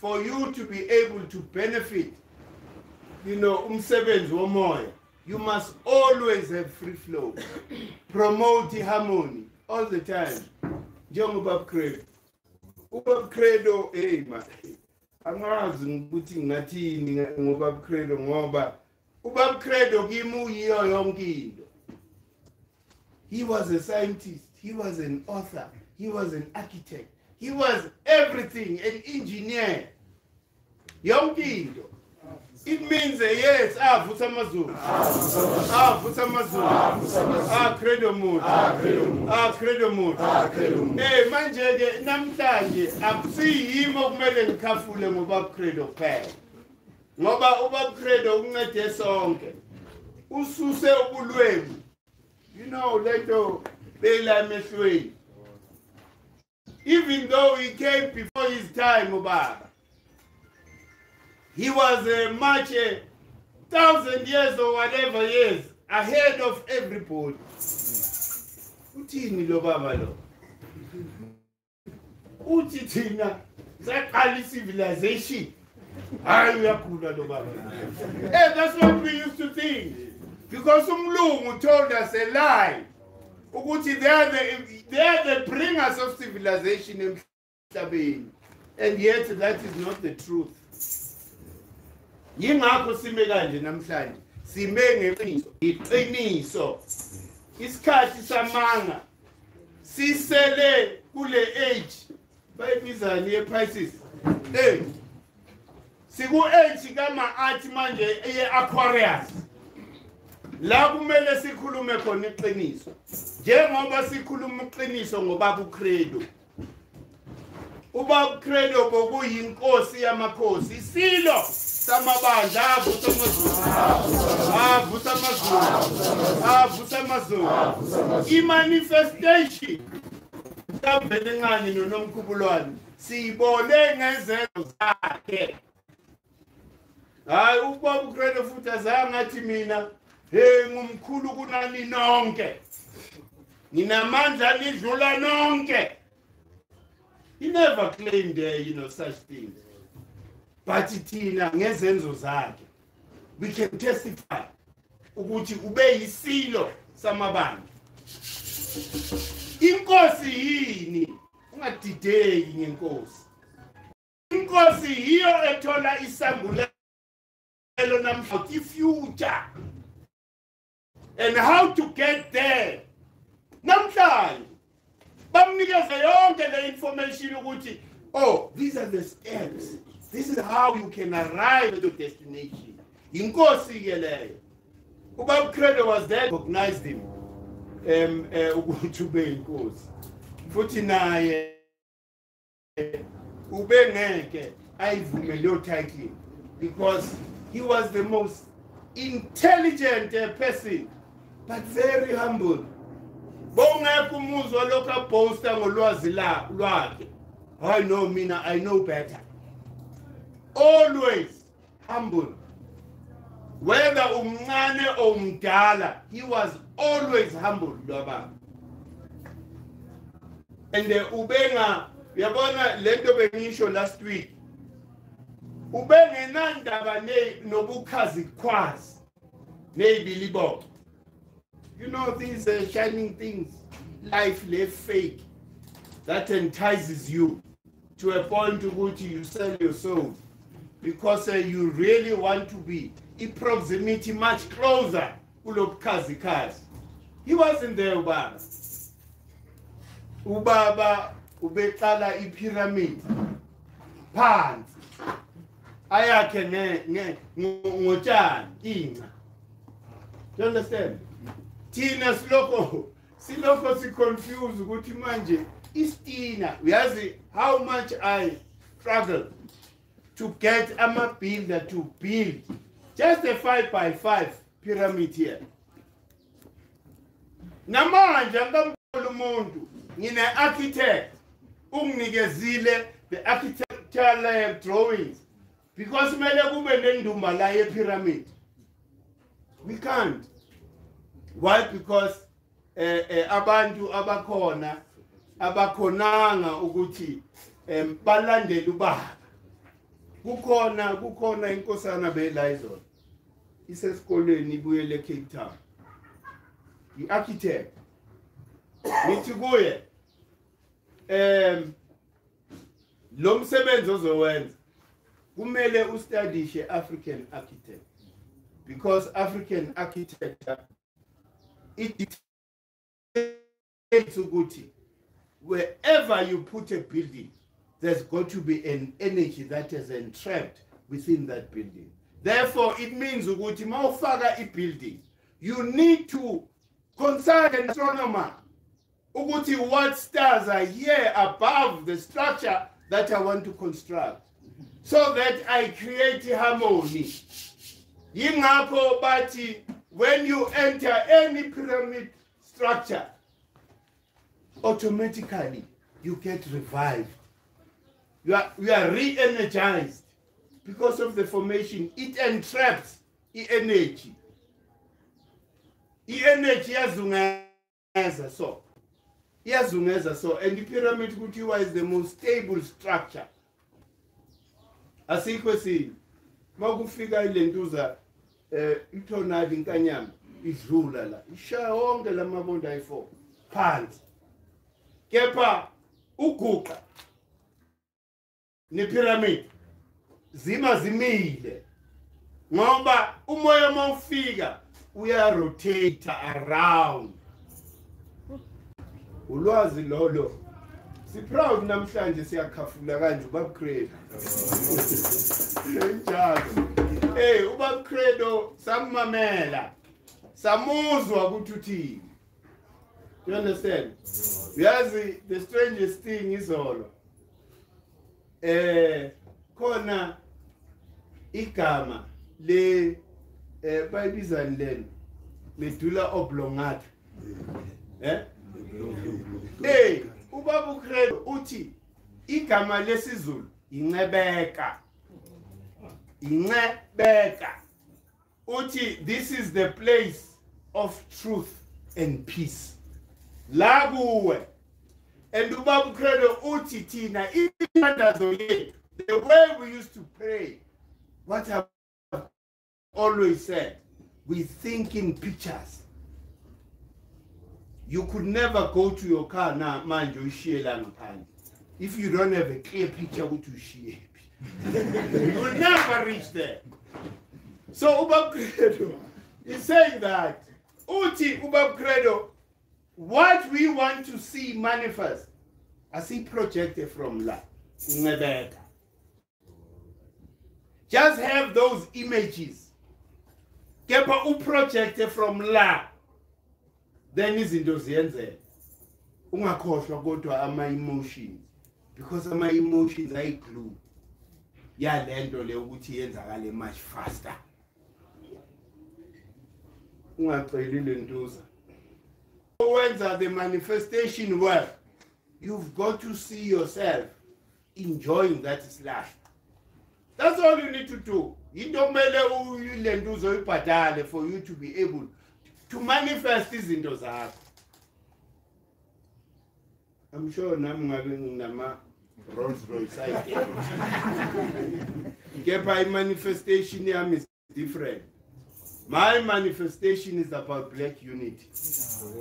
for you to be able to benefit, you know, umsebenzi womoya, you must always have free flow. Promote harmony all the time. bab'uCredo. bab'uCredo, hey man. Angazi ukuthi ngathini bab'uCredo ngoba bab'uCredo kimi uyiyo yonke into. He was a scientist, he was an author, he was an architect, he was everything, an engineer. Yonke into. It means yes, VusamaZulu. VusamaZulu. Credo mode. Credo mode. Hey, manje ke namhlanje akusiyimo kumele ngikhafule bab'uCredo kuphela. Ngoba bab'uCredo uncede sonke. Ususe ubulweni. You know, lento bela emehlweni. Even though he came before his time, ubaba. He was much 1,000 years or whatever years ahead of everybody. Uthini lo baba lo? Uthi thina saqala civilization. Hayi uyakhula lo baba. Hey, that's what we used to think. Because umlungu told us a lie. Ukuthi they are the bringers of civilization emhlabeni. And yet that is not the truth. Yingakho sime kanje namhlanje sime ngeqiniso iqiniso isikhathi samanga sisele kule age bayibizani yeprices siku age kama athi manje ye-Aquarius la kumele sikhulume khona iqiniso njengoba sikhuluma iqiniso ngobab'uCredo. Ubab'uCredo bokuyinkosi yamakhosi isilo samabandla VusamaZulu. I-manifestation kaMvelencane noNomkhubulwane siyibone ngezenzo zakhe. Hayi ubab'uCredo futhi azange athi mina hey ngumkhulu kunani nonke. Nginamandla nidlula nonke. He never claimed you know, such things. But thina ngezenzo zakhe we can testify ukuthi ube yisilo samabandla. Inkosi yini? Ungadideki ngenkosi. Inkosi yiyo ethola isambulelo namhlanje future. And how to get there. Namhlanje bamnikeza yonke le information ukuthi oh, these are the steps. This is how you can arrive at your destination. Inkosi ke leyo. bab'uCredo was there, recognized him. Ukuthi ube inkosi. Futhi naye ube ngeke ayivume leyo title because he was the most intelligent person but very humble. Bongekho umuzwa lokho aboasta ngolwazi lwakhe. I know mina, I know better. Always humble. Whether umncane or umdala, he was always humble. And ubenga, yabona lento bengisho last week. Ubengenandaba nobuKhazi kwazi neyibilibo. You know these shining things, life left fake, that entices you to a point to which you sell your soul because you really want to be in proximity much closer to Kazi. He wasn't there, Ubaba. Ubaba ubeqala ipyramid phansi ayakhe ngotshani inqa. Do you understand? Thina siloko si confused ukuthi manje istina uyazi how much I struggle to get a builder to build just a 5x5 pyramid here. Namanje ngamkhulu umuntu ngine architect unginikezile the architectural drawings because kumele kube nendumba la ye pyramid. We can't. Why? Because abantu abakhonanga ukuthi balandele ubaba kukhona inkosana beLizon isesikoleni ibuyele eCape Town i-architect ngithi kuye lo msebenzi ozowenza kumele ustudishe African architect because African architecture it dictates ukuthi wherever you put a building there's got to be an energy that is entrapped within that building. Therefore, it means ukuthi mawufaka i-building, you need to consult an astronomer ukuthi what stars are here above the structure that I want to construct, so that I create harmony. Yingakho bathi when you enter any pyramid structure, automatically you get revived. You are re-energized because of the formation. It entraps the energy. The energy yazungeza so. Yazungeza so. And the pyramid kuthiwa is the most stable structure. Asikho sini. Makufika ilentuza itornado inkanyama idlula la. Ishaya wonke lamabondo ayi4 phansi. Kepha uguqa ne-pyramid zima zimile ngoba umoya mawufika uya-rotate around. Ulwazi lolo si-proud namhlanje siyakhafula kanje bab'uCredo. Njalo bab'uCredo samamela samuzwa ukuthi uthini. You understand? Yazi the strangest thing is all khona igama le bayibizani lelo medula oblongata ubab'uCredo uthi igama lesizulu incebeka uthi this is the place of truth and peace la kuwe. And bab'uCredo uthi thina imithandazo yethu, the way we used to pray, what I've always said, we think in pictures. You could never go to your car now, manje ushiye la ngaphandle. If you don't have a clear picture what you ushiye. You will never reach there. So bab'uCredo is saying that uthi bab'uCredo, what we want to see manifest, as he projected from la, just have those images. Kepa uprojected from la, then izinto ziyenzeka. Ungakhohlwa kodwa ama emotions, because ama emotions are glue. Ya lento le ukuthi yenzakale much faster. Ungaceli lentuza. When the manifestation work, you've got to see yourself enjoying that life. That's all you need to do. You don't matter for you to be able to manifest these into that. I'm sure Nama Rolls Royce. My manifestation is different. My manifestation is about black unity.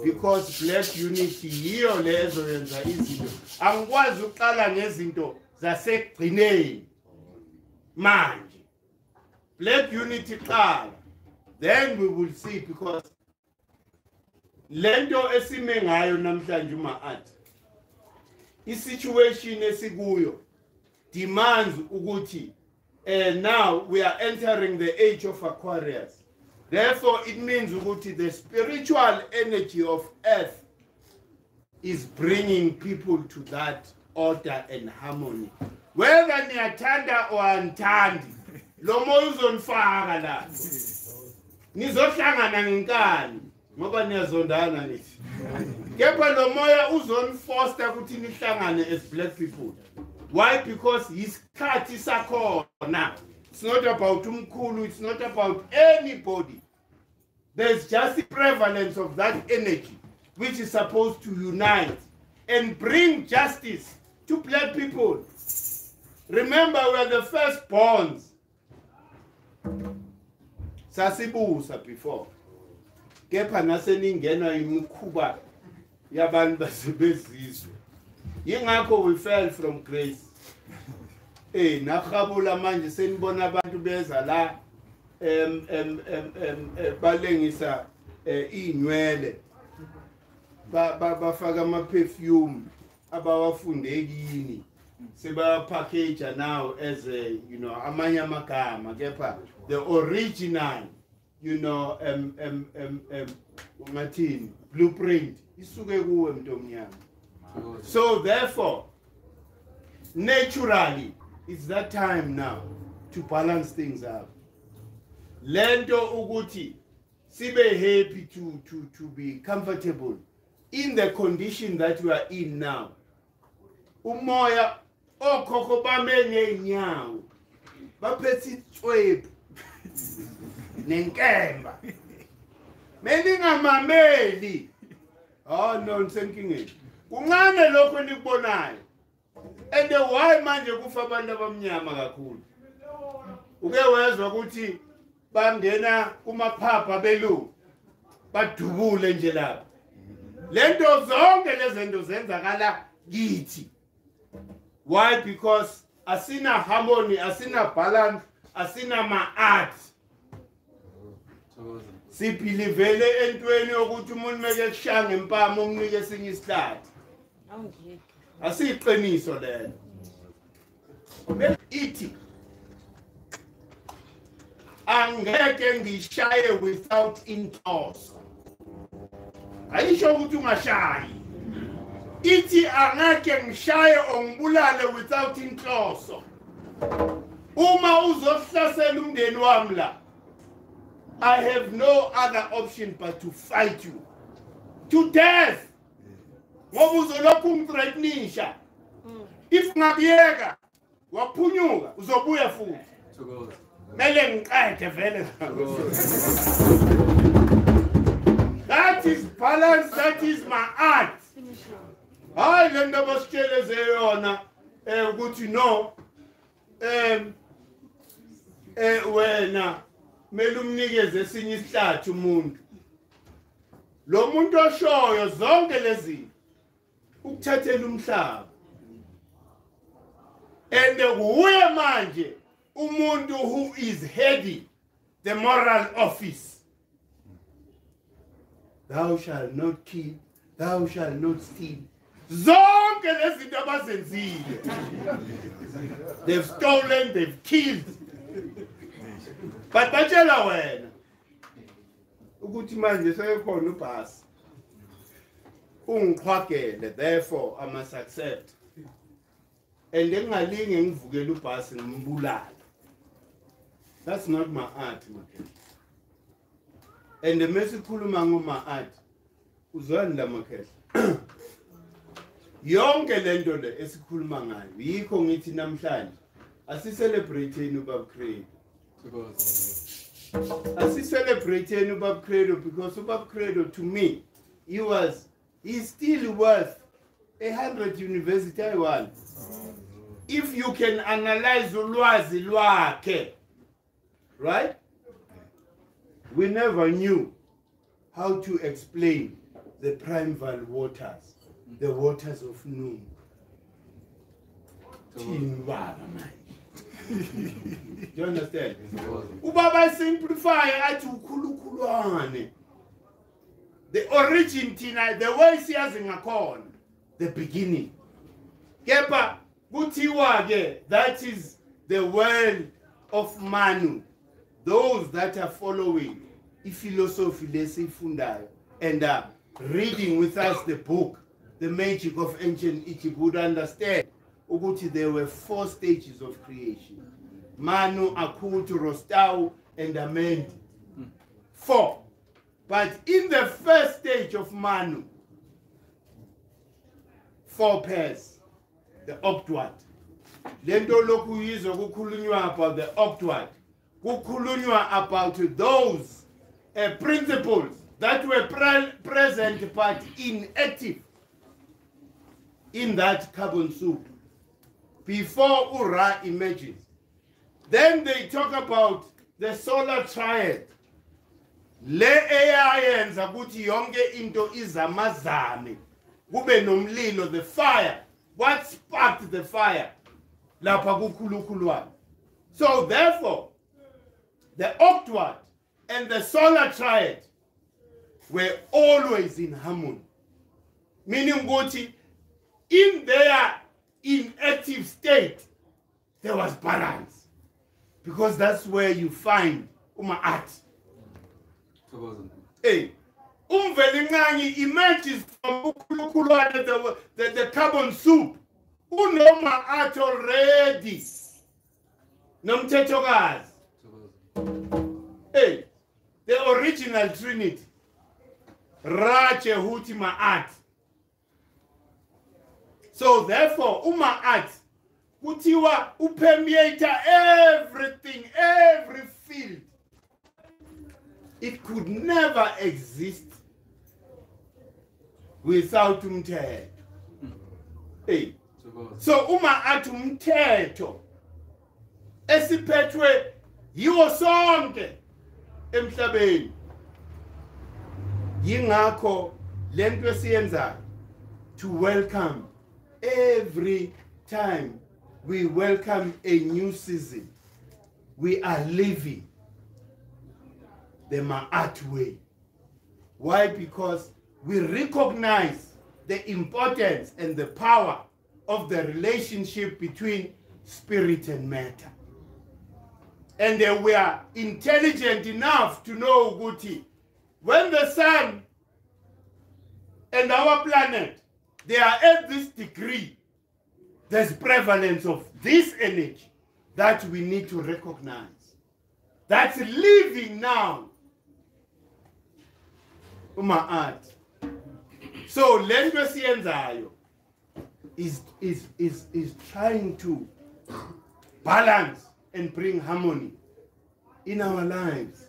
Because black unity yiyo lezo yenza izinto. Angikwazi uqala ngezinto zasekugcineni manje. Black unity qala. Then we will see, because lento esime ngayo namhlanje uma-art. I-situation esikuyo demands ukuthi now we are entering the age of Aquarius. Therefore, it means ukuthi the spiritual energy of earth is bringing people to that order and harmony. Whether niyathanda or anithandi, lo moya uzonifaka la. Nizohlangana ngenkani ngoba niyazondana nithi. Kepha lo moya uzonifoster ukuthi nihlangane as black people. Why? Because isikhathi sakhona. It's not about umkhulu, it's not about anybody. There's just the prevalence of that energy which is supposed to unite and bring justice to black people. Remember, we are the firstborns. Sasibusa before. Kepha naseningena imikhuba yabantu basebenzizwe. Yingakho we fell from grace. Nakhabula manje senibona abantu beza la balengisa inywele. Bafaka ama perfume abawafundekini. Seba package now as a, you know, amanya magama, kepha the original, you know, blueprint isuke kuwe mntomnyama. So therefore, naturally, it's that time now to balance things out. Lento ukuthi sibe happy to be comfortable in the condition that we are in now. Umoya okhokho bame ngeenyawo baphethe itswebhu nenkemba meningamameli no nisenkingeni kuncane lokho enikubonayo and why manje kufa abantu abamnyama kakhulu uke wezwa ukuthi bangena kumaphapha belungu badubule nje lapha lento zonke lezinto zenzakala kithi. Why? Because asina harmony, asina balance, asina ma-art. Sipilivele entweni ukuthi umuntu meke kushanga empama umnike esinye isihlathi. Asiqiniso lelo. Ithi angeke ngishaye without intoso. Ayisho ukuthi ungashayi. Ithi angeke ngishaye ongibulale without inhloso. Uma uzohlasela umndeni wami la, I have no other option but to fight you to death. Ngoba uzolokhu ungithreatenisha. If ngakuyeka waphunyuka uzobuya futhi. Thokoza. Mele ngiqede vele. That is balance, that is my art. Hayi lento bositsheleze yona ukuthi no wena mele umnikeze esinye isihlathi umuntu. Lo muntu oshoyo zonke lezi ukuthathela umhlaba. And kuye manje umuntu who is heading the moral office. Thou shalt not kill, thou shalt not steal. Zonke lezinto abazenzile. They've stolen, they've killed. But batshela wena ukuthi manje sekhona uBAST. Ungiqhwagele, therefore I must accept. And engalinge ngivukele uBAST ngimbulala. That's not my art, my. And the message khuluma ngoma art. Uzwani la makhehla. Yonke lento le esikhuluma ngayo yikho ngithi namhlanje asicelebrateeni bab'uCredo. Asicelebrateeni bab'uCredo because bab'uCredo to me he's still worth 100 university I if you can analyze ulwazi lwakhe, right? We never knew how to explain the primeval waters, the waters of Noon. Do you understand? Ubaba simplify at ukhulukhulwane. The origin tina, the way siyazingakona, the beginning. Kepa kuthiwa ke, that is the world of Manu. Those that are following philosophy lesifundayo and are reading with us the book, The Magic of Ancient Egypt, would understand ukuthi there were 4 stages of creation. Manu, Akutu, Rostau, and Amendi. 4. But in the first stage of Manu, 4 pairs, the octward. Lento lokhu yizo kukhulunywa about the octward. Kukhulunywa about those principles that were present but inactive in that carbon soup. before Ura emerges. Then they talk about the solar triad. Le eyayenza ukuthi yonke into izamazame. Kube nomlilo, the fire. What sparked the fire? Lapha kukhulukhulwana. So therefore, the octward and the solar triad were always in harmony. Meaning ukuthi in their inactive state, there was balance. Because that's where you find Maat. Hey, Umvelingangi emerges from the carbon soup. Maat already. Thokoza. Hey, the original Trinity. Rache Huti Maat. So therefore, Maat Kutiwa permeate everything, every field. It could never exist without umthetho. Hey. So Maat umthetho esiphethwe yiwo sonke emhlabeni. Yingakho lento esiyenzayo to welcome every time we welcome a new season. We are living the Maat way. Why? Because we recognize the importance and the power of the relationship between spirit and matter. And we are intelligent enough to know, Guti, when the sun and our planet, they are at this degree, there's prevalence of this energy that we need to recognize. That's living now. Maat. So lento siyenzayo is trying to balance and bring harmony in our lives.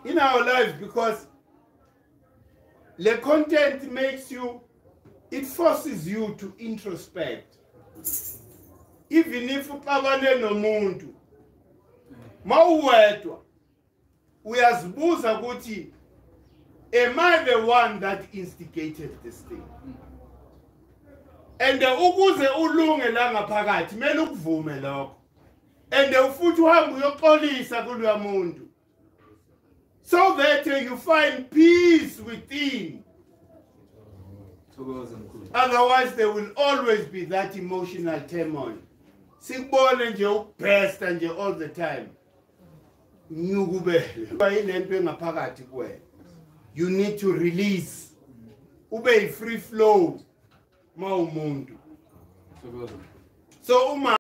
In our lives, because the content makes you, it forces you to introspect. Even if ukabane nomuntu mawuwedwa uyazibuza ukuthi, am I the one that instigated this thing? And ukuze ulunge la ngaphakathi kumele ukuvume lokho. And futhi uhambe uyoxolisa kuloya muntu, so that you find peace within. Otherwise there will always be that emotional turmoil. Sikubone nje ukubhesta nje all the time. Nyukubele bayilento engaphakathi kuwena. You need to release. Ube free flow ma umuntu. So